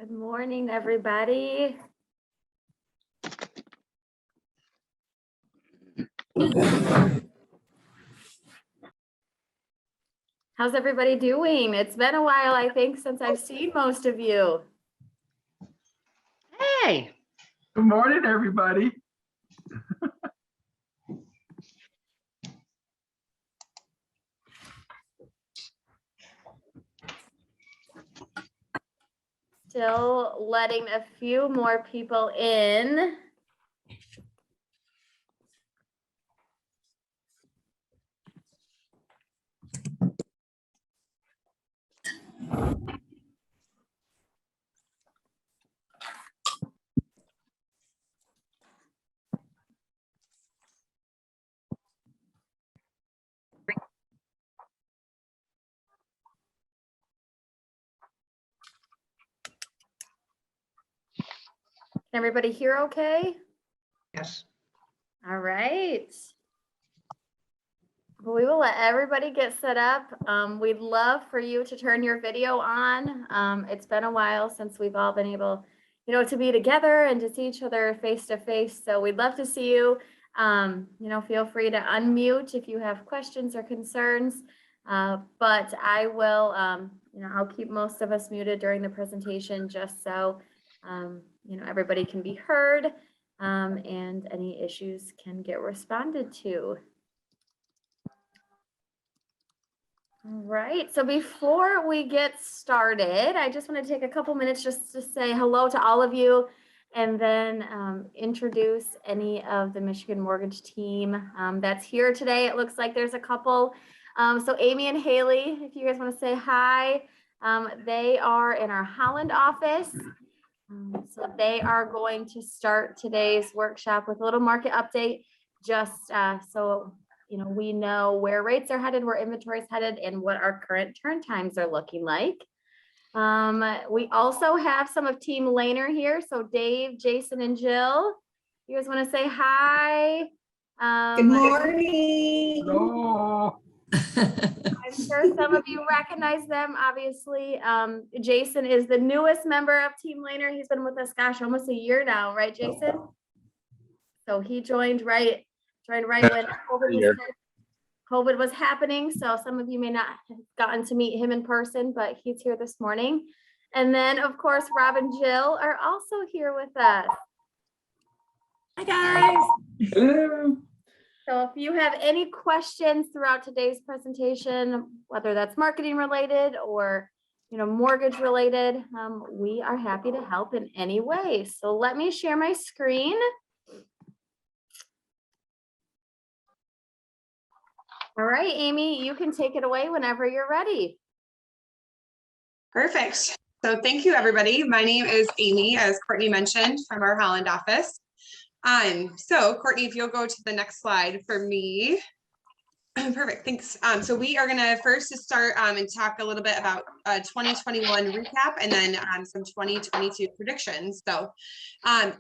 Good morning, everybody. How's everybody doing? It's been a while, I think, since I've seen most of you. Hey. Good morning, everybody. Still letting a few more people in. Can everybody hear okay? Yes. All right. Well, we will let everybody get set up. We'd love for you to turn your video on. It's been a while since we've all been able, to be together and to see each other face to face. So we'd love to see you. Feel free to unmute if you have questions or concerns. But I will, I'll keep most of us muted during the presentation just so, everybody can be heard and any issues can get responded to. All right, so before we get started, I just want to take a couple minutes just to say hello to all of you and then introduce any of the Michigan Mortgage team that's here today. It looks like there's a couple. So Amy and Haley, if you guys want to say hi, they are in our Holland office. So they are going to start today's workshop with a little market update, just so we know where rates are headed, where inventory is headed, and what our current turn times are looking like. We also have some of Team Laner here. So Dave, Jason, and Jill, you guys want to say hi? Good morning. Hello. I'm sure some of you recognize them, obviously. Jason is the newest member of Team Laner. He's been with us, gosh, almost a year now, right, Jason? So he joined right when COVID was happening. So some of you may not have gotten to meet him in person, but he's here this morning. And then, of course, Rob and Jill are also here with us. Hi, guys. Hello. So if you have any questions throughout today's presentation, whether that's marketing related or mortgage related, we are happy to help in any way. So let me share my screen. All right, Amy, you can take it away whenever you're ready. Perfect. So thank you, everybody. My name is Amy, as Courtney mentioned, from our Holland office. So Courtney, if you'll go to the next slide for me. Perfect, thanks. So we are gonna first start and talk a little bit about 2021 recap and then some 2022 predictions. So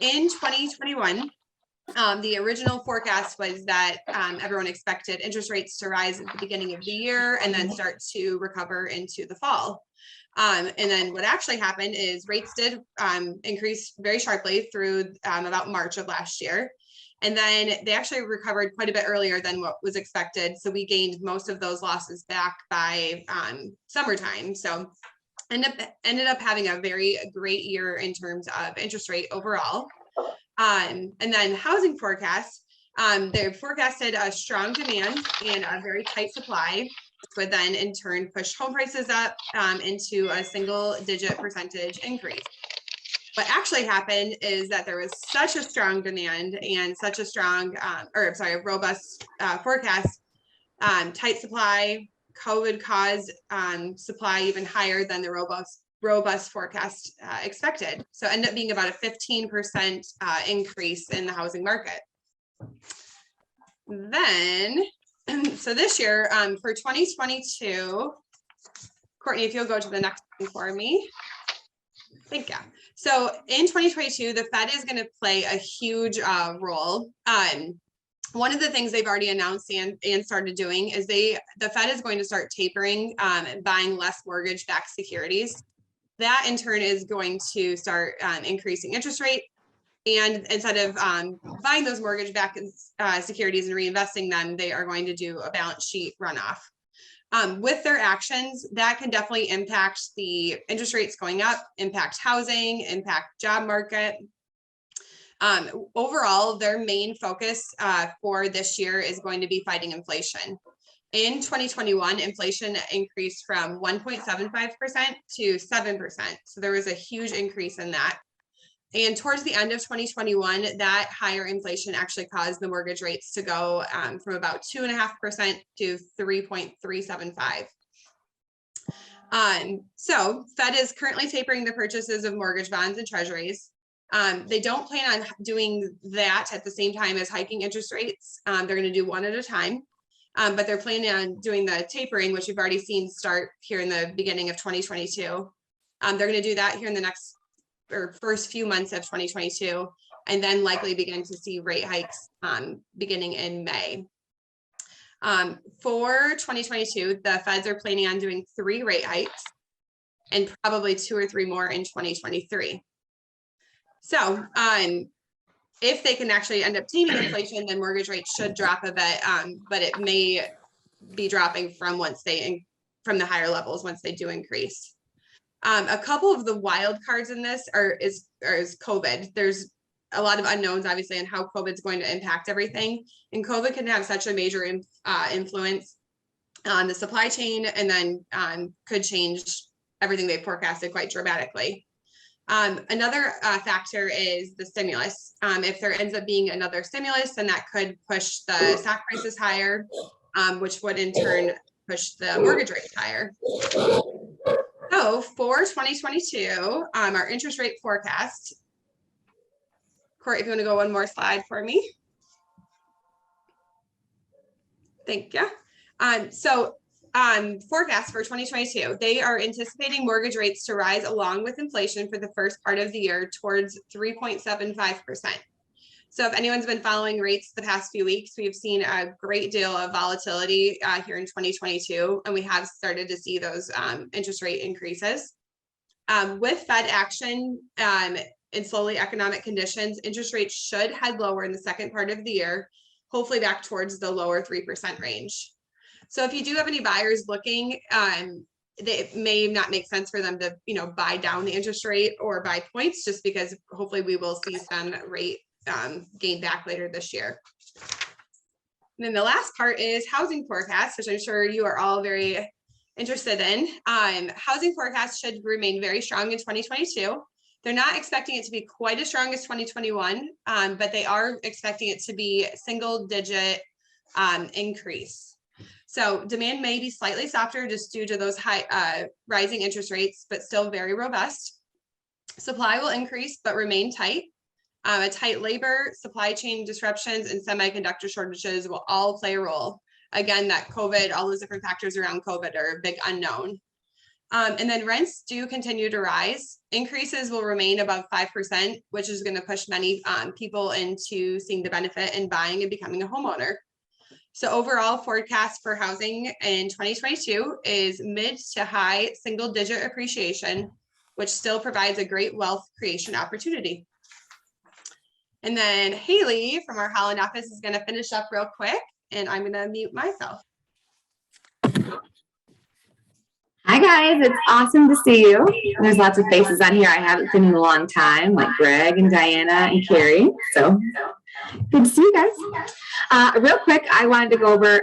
in 2021, the original forecast was that everyone expected interest rates to rise at the beginning of the year and then start to recover into the fall. And then what actually happened is rates did increase very sharply through about March of last year. And then they actually recovered quite a bit earlier than what was expected. So we gained most of those losses back by summertime. So ended up having a very great year in terms of interest rate overall. And then housing forecasts, they forecasted a strong demand and a very tight supply, which would then in turn push home prices up into a single-digit percentage increase. What actually happened is that there was such a strong demand and such a strong, robust forecast, tight supply. COVID caused supply even higher than the robust forecast expected. So ended up being about a 15% increase in the housing market. Then, so this year for 2022, Courtney, if you'll go to the next one for me. Thank you. So in 2022, the Fed is going to play a huge role. One of the things they've already announced and started doing is the Fed is going to start tapering buying less mortgage-backed securities. that in turn is going to start increasing interest rate. And instead of buying those mortgage-backed securities and reinvesting them, they are going to do a balance sheet runoff. With their actions, that can definitely impact the interest rates going up, impact housing, impact job market. Overall, their main focus for this year is going to be fighting inflation. In 2021, inflation increased from 1.75% to 7%. So there was a huge increase in that. And towards the end of 2021, that higher inflation actually caused the mortgage rates to go from about 2.5% to 3.375. So Fed is currently tapering the purchases of mortgage bonds and treasuries. They don't plan on doing that at the same time as hiking interest rates. They're going to do one at a time, but they're planning on doing the tapering, which we've already seen start here in the beginning of 2022. They're going to do that here in the next or first few months of 2022, and then likely begin to see rate hikes beginning in May. For 2022, the Feds are planning on doing 3 rate hikes and probably 2 or 3 more in 2023. So if they can actually end up taming inflation, then mortgage rates should drop a bit, but it may be dropping from from the higher levels once they do increase. A couple of the wild cards in this is COVID. There's a lot of unknowns, obviously, on how COVID is going to impact everything. And COVID can have such a major influence on the supply chain, and then could change everything they forecasted quite dramatically. Another factor is the stimulus. If there ends up being another stimulus, then that could push the stock prices higher, which would in turn push the mortgage rates higher. So for 2022, our interest rate forecast. Court, if you want to go one more slide for me. Thank you. Forecast for 2022, they are anticipating mortgage rates to rise along with inflation for the first part of the year towards 3.75%. So if anyone's been following rates the past few weeks, we've seen a great deal of volatility here in 2022, and we have started to see those interest rate increases. With Fed action and slowly economic conditions, interest rates should head lower in the second part of the year, hopefully back towards the lower 3% range. So if you do have any buyers looking, it may not make sense for them to, buy down the interest rate or buy points, just because hopefully we will see some rate gain back later this year. And then the last part is housing forecasts, which I'm sure you are all very interested in. Housing forecasts should remain very strong in 2022. They're not expecting it to be quite as strong as 2021, but they are expecting it to be single-digit increase. So demand may be slightly softer just due to those high rising interest rates, but still very robust. Supply will increase but remain tight. A tight labor, supply chain disruptions, and semiconductor shortages will all play a role. Again, that COVID, all those different factors around COVID are a big unknown. And then rents do continue to rise. Increases will remain above 5%, which is going to push many people into seeing the benefit in buying and becoming a homeowner. So overall forecast for housing in 2022 is mid to high single-digit appreciation, which still provides a great wealth creation opportunity. And then Haley from our Holland office is going to finish up real quick, and I'm going to mute myself. Hi guys, it's awesome to see you. There's lots of faces on here I haven't seen in a long time, like Greg and Diana and Carrie. So good to see you guys. Real quick, I wanted to go over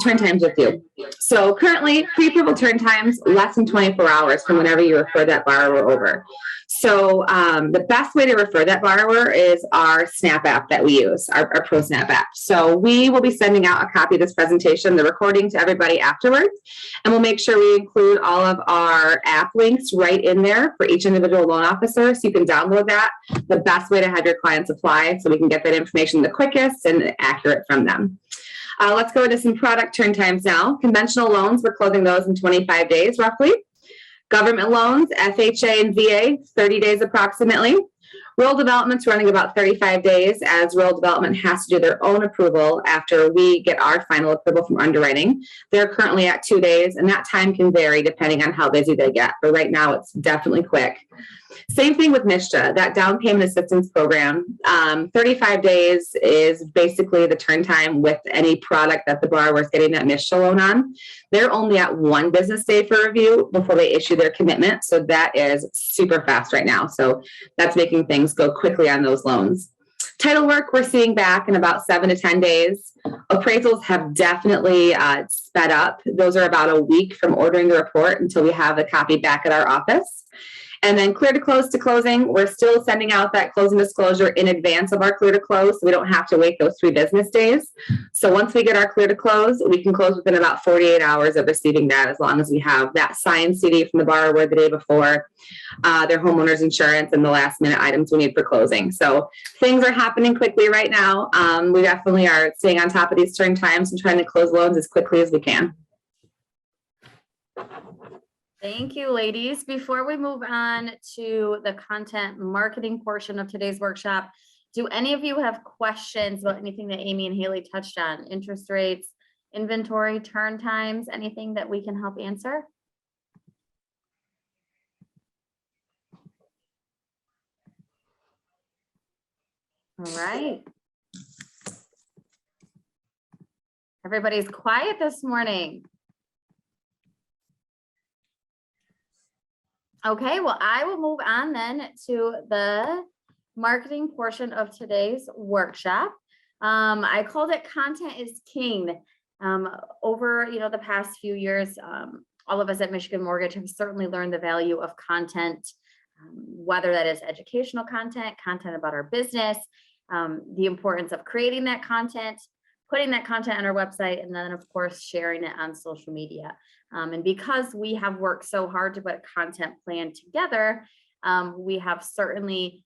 turn times with you. So currently, pre-approval turn times less than 24 hours from whenever you refer that borrower over. So the best way to refer that borrower is our Snap app that we use, our Pro Snap app. So we will be sending out a copy of this presentation, the recording, to everybody afterwards, and we'll make sure we include all of our app links right in there for each individual loan officer, so you can download that. The best way to have your clients apply, so we can get that information the quickest and accurate from them. Let's go into some product turn times now. Conventional loans, we're closing those in 25 days roughly. Government loans, FHA and VA, 30 days approximately. Rural development's running about 35 days, as rural development has to do their own approval after we get our final approval from underwriting. They're currently at 2 days, and that time can vary depending on how busy they get. But right now, it's definitely quick. Same thing with MISHDA, that down payment assistance program. 35 days is basically the turn time with any product that the borrower is getting that MISHDA loan on. They're only at 1 business day for review before they issue their commitment. So that is super fast right now. So that's making things go quickly on those loans. Title work, we're seeing back in about 7 to 10 days. Appraisals have definitely sped up. Those are about a week from ordering the report until we have the copy back at our office. And then clear to close to closing, we're still sending out that closing disclosure in advance of our clear to close, so we don't have to wait those 3 business days. So once we get our clear to close, we can close within about 48 hours of receiving that, as long as we have that signed CD from the borrower the day before, their homeowner's insurance, and the last minute items we need for closing. So things are happening quickly right now. We definitely are staying on top of these turn times and trying to close loans as quickly as we can. Thank you, ladies. Before we move on to the content marketing portion of today's workshop, do any of you have questions about anything that Amy and Haley touched on? Interest rates, inventory, turn times, anything that we can help answer? All right. Everybody's quiet this morning. Okay, well, I will move on then to the marketing portion of today's workshop. I called it Content is King. Over the past few years, all of us at Michigan Mortgage have certainly learned the value of content, whether that is educational content, content about our business, the importance of creating that content, putting that content on our website, and then of course sharing it on social media. And because we have worked so hard to put a content plan together, we have certainly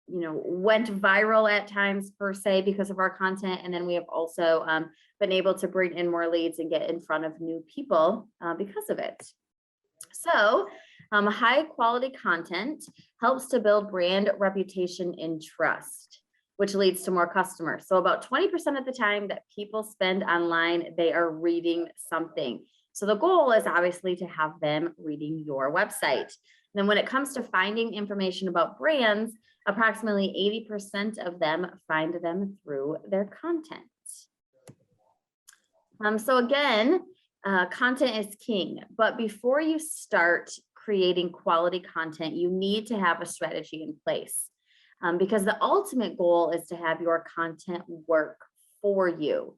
went viral at times per se because of our content. And then we have also been able to bring in more leads and get in front of new people because of it. So high quality content helps to build brand reputation and trust, which leads to more customers. So about 20% of the time that people spend online, they are reading something. So the goal is obviously to have them reading your website. And then when it comes to finding information about brands, approximately 80% of them find them through their content. So again, content is king. But before you start creating quality content, you need to have a strategy in place. Because the ultimate goal is to have your content work for you.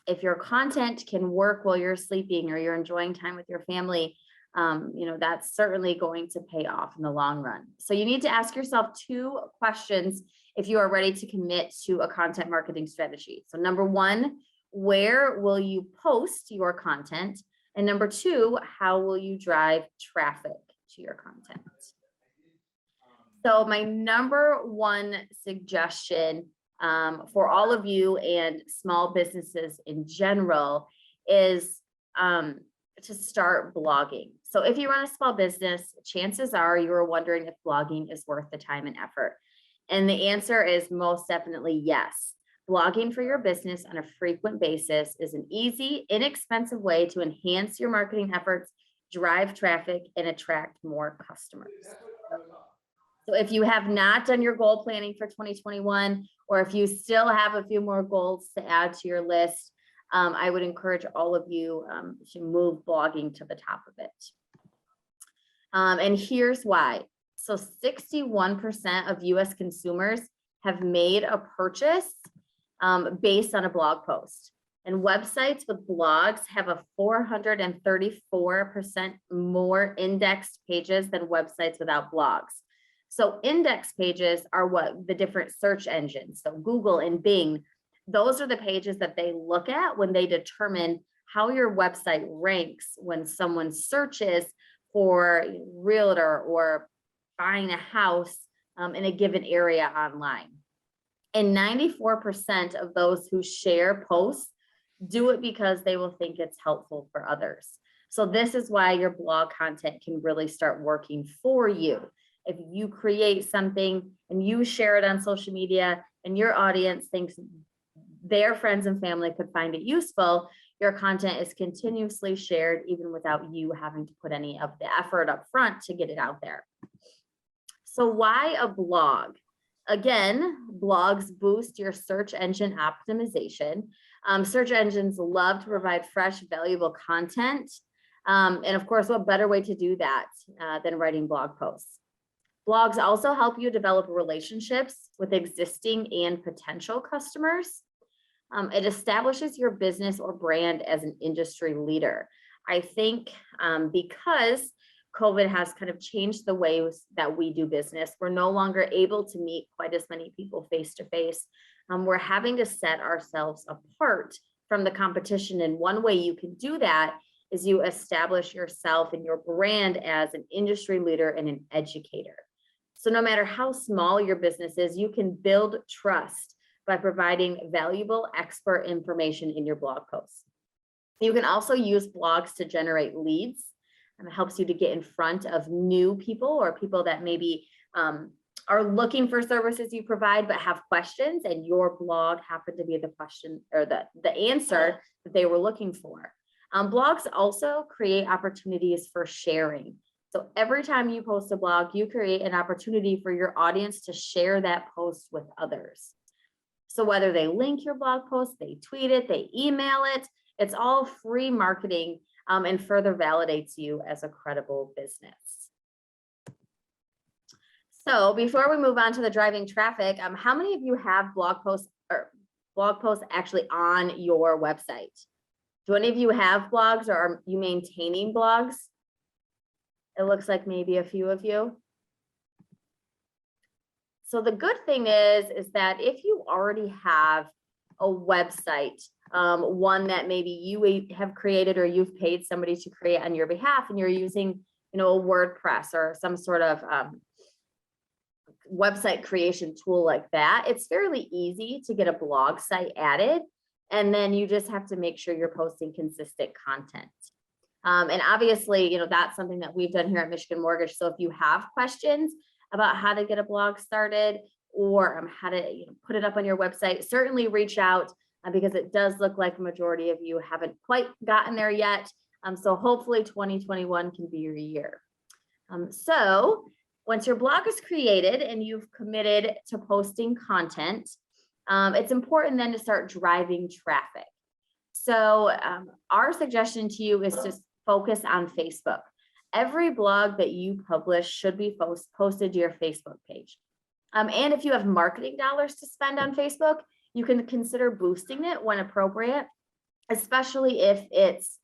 If your content can work while you're sleeping or you're enjoying time with your family, that's certainly going to pay off in the long run. So you need to ask yourself 2 questions if you are ready to commit to a content marketing strategy. So number 1, where will you post your content? And number 2, how will you drive traffic to your content? So my number 1 suggestion for all of you and small businesses in general is to start blogging. So if you run a small business, chances are you are wondering if blogging is worth the time and effort. And the answer is most definitely yes. Blogging for your business on a frequent basis is an easy, inexpensive way to enhance your marketing efforts, drive traffic, and attract more customers. So if you have not done your goal planning for 2021, or if you still have a few more goals to add to your list, I would encourage all of you to move blogging to the top of it. And here's why. So 61% of US consumers have made a purchase based on a blog post. And websites with blogs have a 434% more indexed pages than websites without blogs. So index pages are what the different search engines, so Google and Bing, those are the pages that they look at when they determine how your website ranks when someone searches for realtor or buying a house in a given area online. And 94% of those who share posts do it because they will think it's helpful for others. So this is why your blog content can really start working for you. If you create something and you share it on social media and your audience thinks their friends and family could find it useful, your content is continuously shared even without you having to put any of the effort up front to get it out there. So why a blog? Again, blogs boost your search engine optimization. Search engines love to provide fresh, valuable content. And of course, what better way to do that than writing blog posts? Blogs also help you develop relationships with existing and potential customers. It establishes your business or brand as an industry leader. I think because COVID has kind of changed the ways that we do business, we're no longer able to meet quite as many people face to face. We're having to set ourselves apart from the competition. And one way you can do that is you establish yourself and your brand as an industry leader and an educator. So no matter how small your business is, you can build trust by providing valuable expert information in your blog posts. You can also use blogs to generate leads. It helps you to get in front of new people or people that maybe are looking for services you provide but have questions, and your blog happened to be the question or the answer that they were looking for. Blogs also create opportunities for sharing. So every time you post a blog, you create an opportunity for your audience to share that post with others. So whether they link your blog post, they tweet it, they email it, it's all free marketing and further validates you as a credible business. So before we move on to the driving traffic, how many of you have blog posts actually on your website? Do any of you have blogs, or are you maintaining blogs? It looks like maybe a few of you. So the good thing is that if you already have a website, one that maybe you have created or you've paid somebody to create on your behalf, and you're using, a WordPress or some sort of website creation tool like that, it's fairly easy to get a blog site added. And then you just have to make sure you're posting consistent content. And obviously, that's something that we've done here at Michigan Mortgage. So if you have questions about how to get a blog started or how to put it up on your website, certainly reach out because it does look like a majority of you haven't quite gotten there yet. So hopefully 2021 can be your year. So once your blog is created and you've committed to posting content, it's important then to start driving traffic. So our suggestion to you is to focus on Facebook. Every blog that you publish should be posted to your Facebook page. And if you have marketing dollars to spend on Facebook, you can consider boosting it when appropriate, especially if it's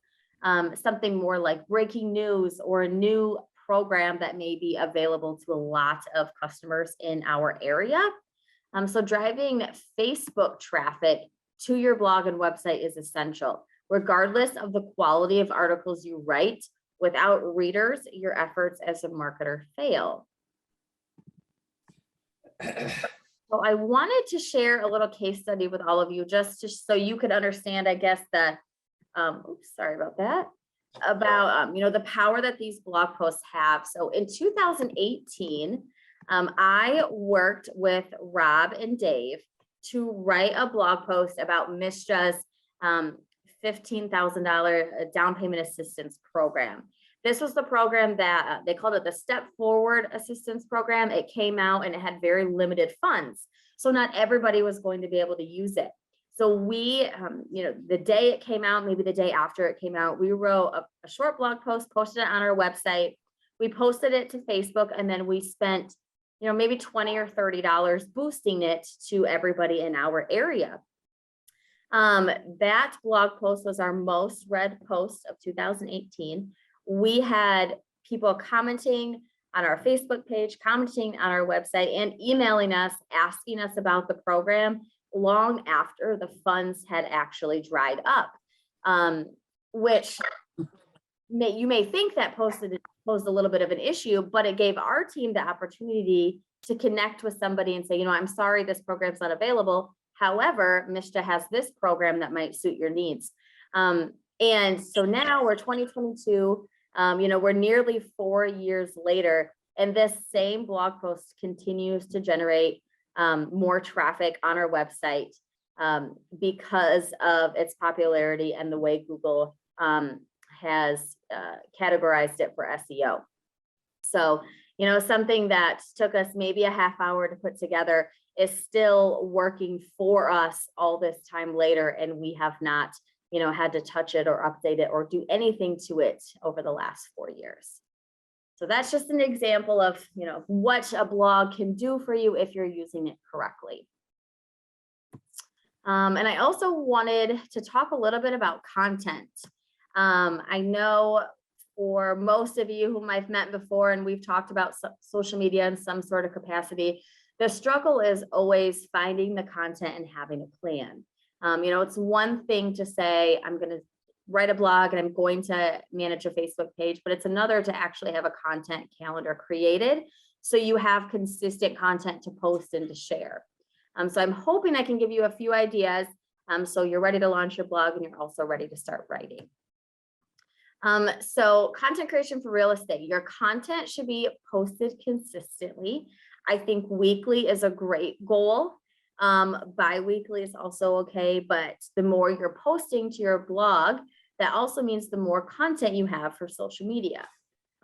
something more like breaking news or a new program that may be available to a lot of customers in our area. So driving Facebook traffic to your blog and website is essential. Regardless of the quality of articles you write, without readers, your efforts as a marketer fail. So I wanted to share a little case study with all of you, just so you could understand, I guess, that, oops, sorry about that, about, the power that these blog posts have. So in 2018, I worked with Rob and Dave to write a blog post about Mistra's $15,000 down payment assistance program. This was the program that they called it the Step Forward Assistance Program. It came out and it had very limited funds. So not everybody was going to be able to use it. So we, the day it came out, maybe the day after it came out, we wrote a short blog post, posted it on our website. We posted it to Facebook, and then we spent, maybe $20 or $30 boosting it to everybody in our area. That blog post was our most read post of 2018. We had people commenting on our Facebook page, commenting on our website, and emailing us, asking us about the program long after the funds had actually dried up, which you may think that posed a little bit of an issue, but it gave our team the opportunity to connect with somebody and say, I'm sorry, this program's not available. However, Mishta has this program that might suit your needs. And so now we're 2022, we're nearly 4 years later, And this same blog post continues to generate more traffic on our website because of its popularity and the way Google has categorized it for SEO. So, you know, something that took us maybe a half hour to put together is still working for us all this time later, and we have not, you know, had to touch it or update it or do anything to it over the last 4 years. So that's just an example of, you know, what a blog can do for you if you're using it correctly. And I also wanted to talk a little bit about content. I know for most of you whom I've met before, and we've talked about social media in some sort of capacity, the struggle is always finding the content and having a plan. You know, it's one thing to say, I'm going to write a blog and I'm going to manage a Facebook page, but it's another to actually have a content calendar created so you have consistent content to post and to share. So I'm hoping I can give you a few ideas so you're ready to launch your blog and you're also ready to start writing. So content creation for real estate, your content should be posted consistently. I think weekly is a great goal. Bi-weekly is also okay, but the more you're posting to your blog, that also means the more content you have for social media.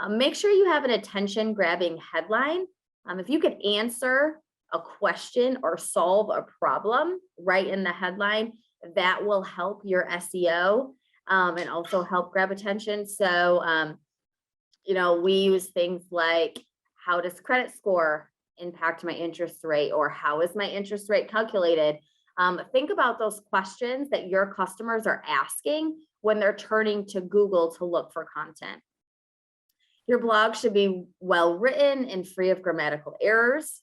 Make sure you have an attention grabbing headline. If you could answer a question or solve a problem right in the headline, that will help your SEO and also help grab attention. So, you know, we use things like, how does credit score impact my interest rate, or how is my interest rate calculated? Think about those questions that your customers are asking when they're turning to Google to look for content. Your blog should be well written and free of grammatical errors.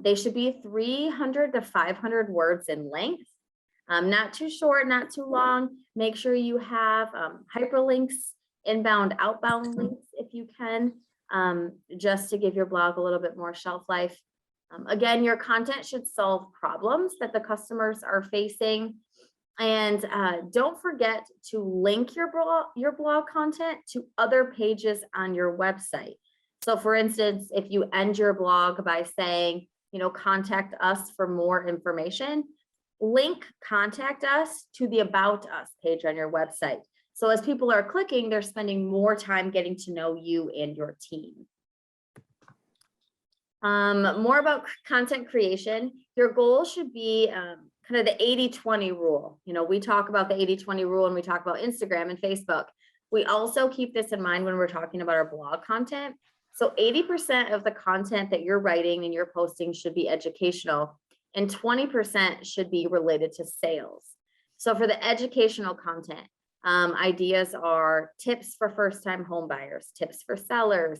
They should be 300 to 500 words in length. Not too short, not too long. Make sure you have hyperlinks, inbound, outbound links if you can, just to give your blog a little bit more shelf life. Again, your content should solve problems that the customers are facing. And don't forget to link your blog content to other pages on your website. So for instance, if you end your blog by saying, you know, contact us for more information, link contact us to the About Us page on your website. So as people are clicking, they're spending more time getting to know you and your team. More about content creation. Your goal should be kind of the 80-20 rule. You know, we talk about the 80-20 rule and we talk about Instagram and Facebook. We also keep this in mind when we're talking about our blog content. So 80% of the content that you're writing and you're posting should be educational, and 20% should be related to sales. So for the educational content, ideas are tips for first-time home buyers, tips for sellers,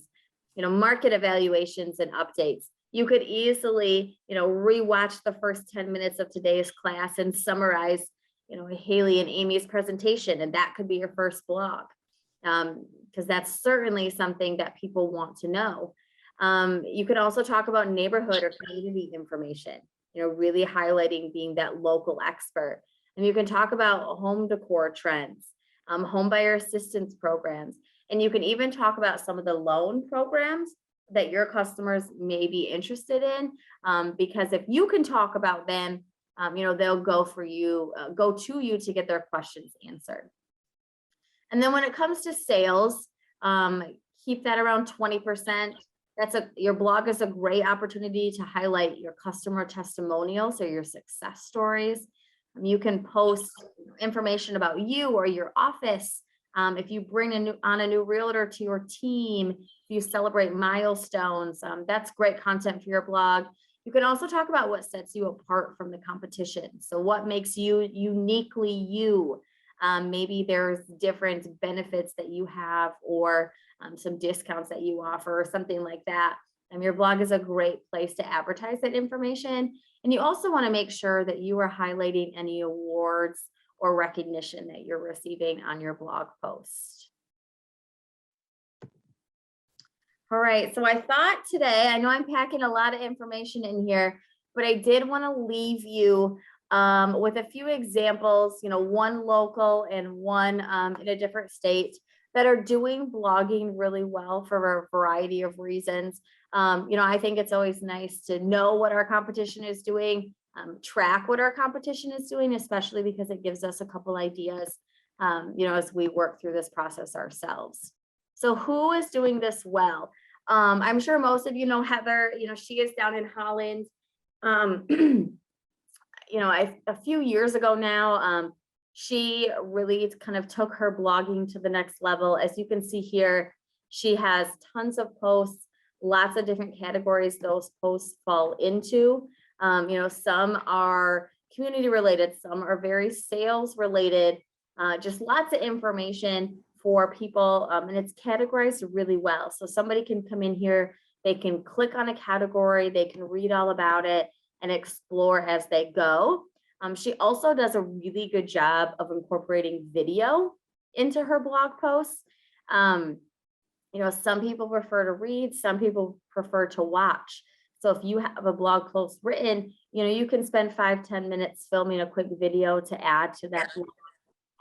you know, market evaluations and updates. You could easily, you know, rewatch the first 10 minutes of today's class and summarize, you know, Haley and Amy's presentation, and that could be your first blog, because that's certainly something that people want to know. You could also talk about neighborhood or community information, you know, really highlighting being that local expert. And you can talk about home decor trends, home buyer assistance programs, and you can even talk about some of the loan programs that your customers may be interested in, because if you can talk about them, you know, they'll go to you to get their questions answered. And then when it comes to sales, keep that around 20%. Your blog is a great opportunity to highlight your customer testimonials or your success stories. You can post information about you or your office. If you bring on a new realtor to your team, if you celebrate milestones, that's great content for your blog. You can also talk about what sets you apart from the competition. So what makes you uniquely you? Maybe there's different benefits that you have, or some discounts that you offer, or something like that. Your blog is a great place to advertise that information. And you also want to make sure that you are highlighting any awards or recognition that you're receiving on your blog post. All right, so I thought today, I know I'm packing a lot of information in here, but I did want to leave you with a few examples, you know, one local and one in a different state, that are doing blogging really well for a variety of reasons. I think it's always nice to know what our competition is doing, track what our competition is doing, especially because it gives us a couple ideas, as we work through this process ourselves. So who is doing this well? I'm sure most of you know Heather, she is down in Holland. A few years ago now, she really kind of took her blogging to the next level. As you can see here, she has tons of posts, lots of different categories those posts fall into. Some are community related, some are very sales related, just lots of information for people, and it's categorized really well. So somebody can come in here, they can click on a category, they can read all about it and explore as they go. She also does a really good job of incorporating video into her blog posts. Some people prefer to read, some people prefer to watch. So if you have a blog post written, you can spend 5-10 minutes filming a quick video to add to that blog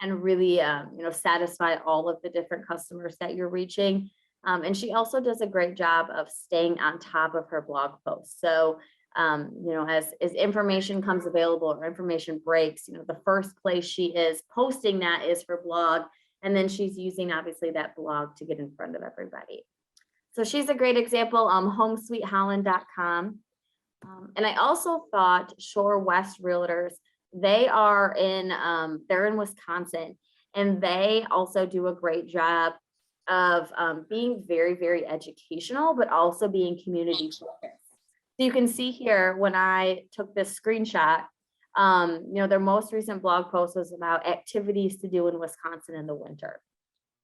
and really, satisfy all of the different customers that you're reaching. And she also does a great job of staying on top of her blog posts. So, as information comes available or information breaks, the first place she is posting that is for blog. And then she's using obviously that blog to get in front of everybody. So she's a great example, homesweetholland.com. And I also thought Shore West Realtors, they're in Wisconsin, and they also do a great job of being very, very educational, but also being community focused. So you can see here when I took this screenshot, their most recent blog post was about activities to do in Wisconsin in the winter.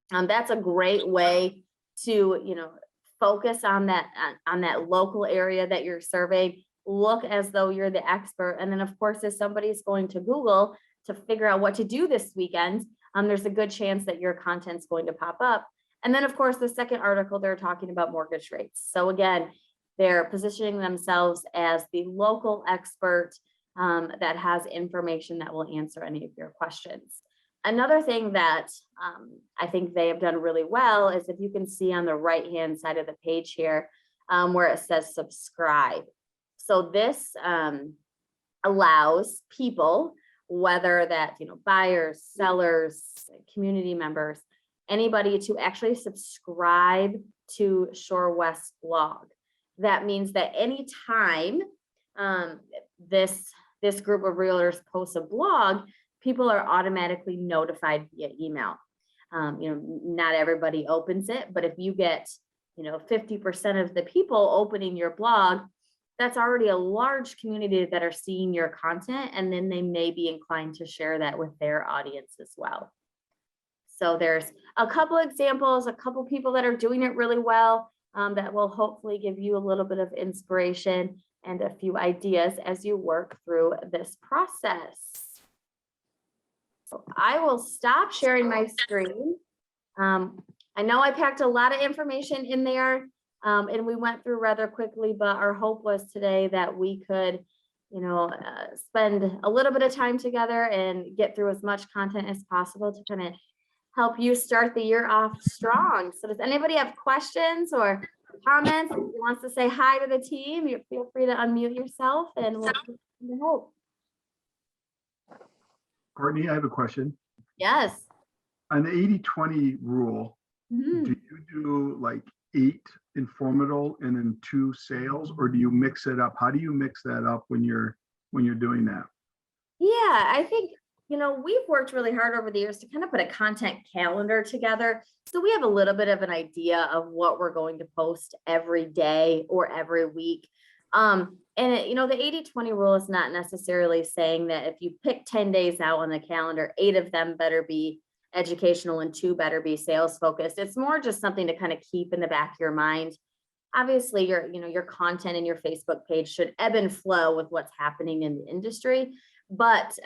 That's a great way to, focus on that local area that you're serving. Look as though you're the expert. And then of course, if somebody's going to Google to figure out what to do this weekend, there's a good chance that your content's going to pop up. And then of course, the second article, they're talking about mortgage rates. So again, they're positioning themselves as the local expert that has information that will answer any of your questions. Another thing that I think they have done really well is if you can see on the right-hand side of the page here, where it says subscribe. So this allows people, whether that's, buyers, sellers, community members, anybody to actually subscribe to Shore West blog. That means that anytime this group of realtors posts a blog, people are automatically notified via email. Not everybody opens it, but if you get, 50% of the people opening your blog, that's already a large community that are seeing your content, and then they may be inclined to share that with their audience as well. So there's a couple examples, a couple people that are doing it really well, that will hopefully give you a little bit of inspiration and a few ideas as you work through this process. So I will stop sharing my screen. I know I packed a lot of information in there, and we went through rather quickly, but our hope was today that we could, spend a little bit of time together and get through as much content as possible to kind of help you start the year off strong. So does anybody have questions or comments? If you wants to say hi to the team, you feel free to unmute yourself and we'll hope. Courtney, I have a question. Yes. On the 80-20 rule, do you do like 8 informational and then 2 sales, or do you mix it up? How do you mix that up when you're doing that? Yeah, I think, we've worked really hard over the years to kind of put a content calendar together. So we have a little bit of an idea of what we're going to post every day or every week. And the 80-20 rule is not necessarily saying that if you pick 10 days out on the calendar, 8 of them better be educational and 2 better be sales focused. It's more just something to kind of keep in the back of your mind. Obviously, your content and your Facebook page should ebb and flow with what's happening in the industry. But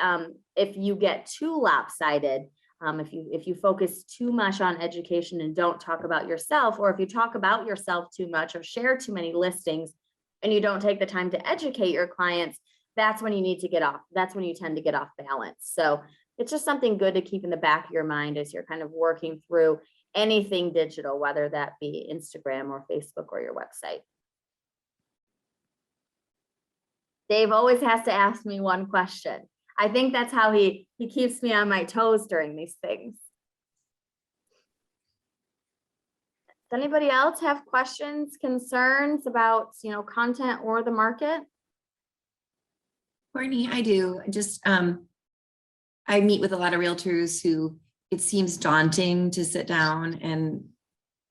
if you get too lopsided, if you focus too much on education and don't talk about yourself, or if you talk about yourself too much or share too many listings and you don't take the time to educate your clients, that's when you need to get off. That's when you tend to get off balance. So it's just something good to keep in the back of your mind as you're kind of working through anything digital, whether that be Instagram or Facebook or your website. Dave always has to ask me one question. I think that's how he keeps me on my toes during these things. Does anybody else have questions, concerns about, content or the market? Courtney, I do. I meet with a lot of realtors who it seems daunting to sit down and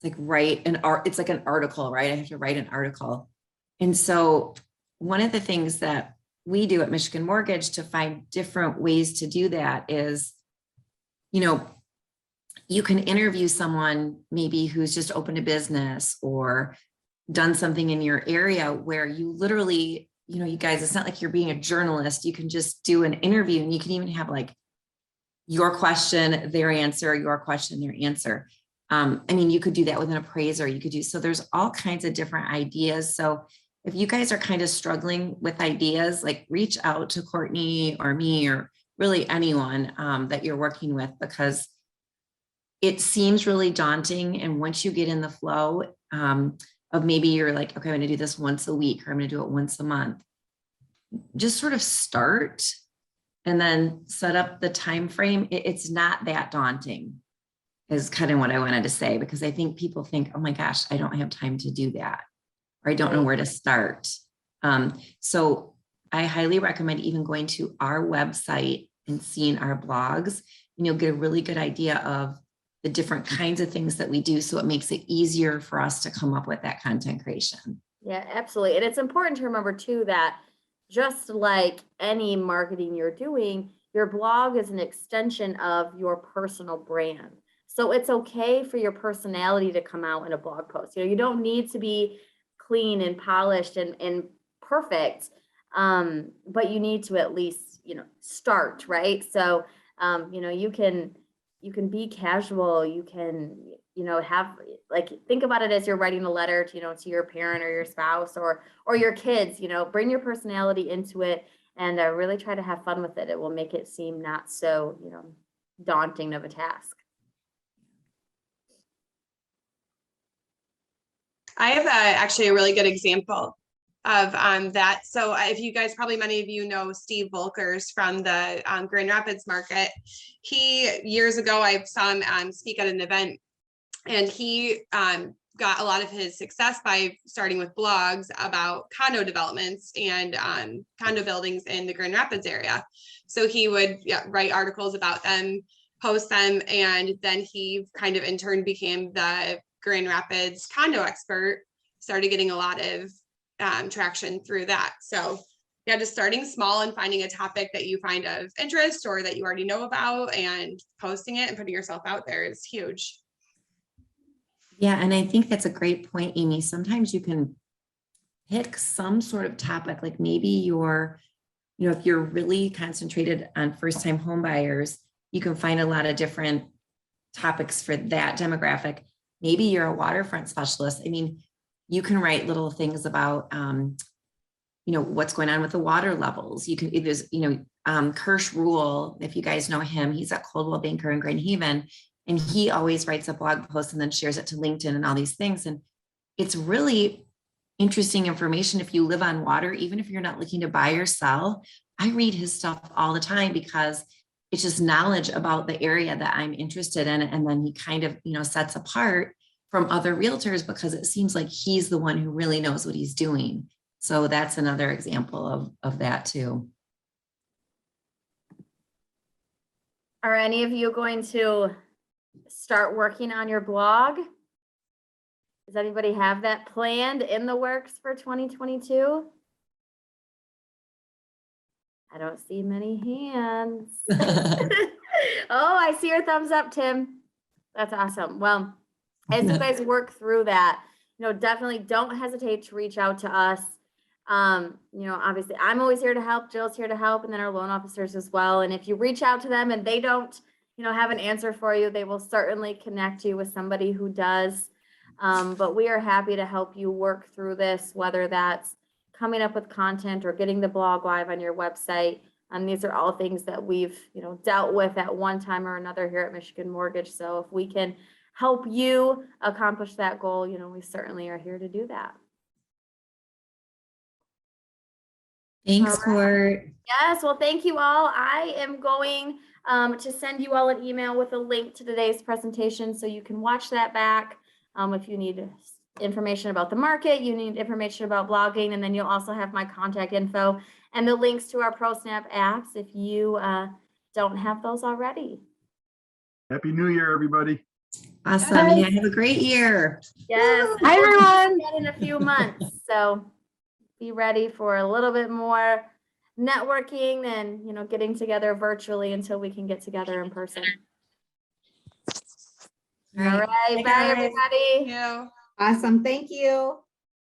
like write an art. It's like an article, right? I have to write an article. And so one of the things that we do at Michigan Mortgage to find different ways to do that is, you can interview someone maybe who's just opened a business or done something in your area where you literally, you guys, it's not like you're being a journalist. You can just do an interview and you can even have like your question, their answer, your question, their answer. You could do that with an appraiser. You could do, so there's all kinds of different ideas. So if you guys are kind of struggling with ideas, like reach out to Courtney or me or really anyone that you're working with, because it seems really daunting. And once you get in the flow of maybe you're like, okay, I'm going to do this once a week, or I'm going to do it once a month, just sort of start and then set up the time frame. It's not that daunting is kind of what I wanted to say, because I think people think, oh my gosh, I don't have time to do that, or I don't know where to start. So I highly recommend even going to our website and seeing our blogs, and you'll get a really good idea of the different kinds of things that we do. So it makes it easier for us to come up with that content creation. Yeah, absolutely. And it's important to remember too, that just like any marketing you're doing, your blog is an extension of your personal brand. So it's okay for your personality to come out in a blog post. You don't need to be clean and polished and perfect, but you need to at least, start, right? So, you can be casual, you can, have, like, think about it as you're writing a letter to, to your parent or your spouse or your kids, bring your personality into it and really try to have fun with it. It will make it seem not so, daunting of a task. I have actually a really good example of that. So if you guys, probably many of you know Steve Volkers from the Grand Rapids market. Years ago, I saw him speak at an event, and he got a lot of his success by starting with blogs about condo developments and condo buildings in the Grand Rapids area. So he would write articles about them, post them, and then he kind of in turn became the Grand Rapids condo expert, started getting a lot of traction through that. So yeah, just starting small and finding a topic that you find of interest or that you already know about and posting it and putting yourself out there is huge. Yeah, and I think that's a great point, Amy. Sometimes you can pick some sort of topic, like maybe if you're really concentrated on first-time home buyers, you can find a lot of different topics for that demographic. Maybe you're a waterfront specialist. You can write little things about, what's going on with the water levels. You can, there's, Kirsch Rule, if you guys know him, he's at Coldwell Banker in Grand Haven, and he always writes a blog post and then shares it to LinkedIn and all these things. And it's really interesting information if you live on water, even if you're not looking to buy or sell. I read his stuff all the time because it's just knowledge about the area that I'm interested in. And then he kind of, sets apart from other realtors because it seems like he's the one who really knows what he's doing. So that's another example of that too. Are any of you going to start working on your blog? Does anybody have that planned in the works for 2022? I don't see many hands. Oh, I see your thumbs up, Tim. That's awesome. Well, as you guys work through that, definitely don't hesitate to reach out to us. Obviously I'm always here to help. Jill's here to help, and then our loan officers as well. And if you reach out to them and they don't, have an answer for you, they will certainly connect you with somebody who does. But we are happy to help you work through this, whether that's coming up with content or getting the blog live on your website. And these are all things that we've, dealt with at one time or another here at Michigan Mortgage. So if we can help you accomplish that goal, we certainly are here to do that. Thanks, All right. Court. Yes, well, thank you all. I am going to send you all an email with a link to today's presentation so you can watch that back. If you need information about the market, you need information about blogging, and then you'll also have my contact info and the links to our ProSnap apps if you don't have those already. Happy New Year, everybody. Awesome. Yeah, have a great year. Yes. Hi, everyone. In a few months. So be ready for a little bit more networking and, getting together virtually until we can get together in person. All right. Bye, Bye, guys. everybody. Yeah. Awesome. Thank you.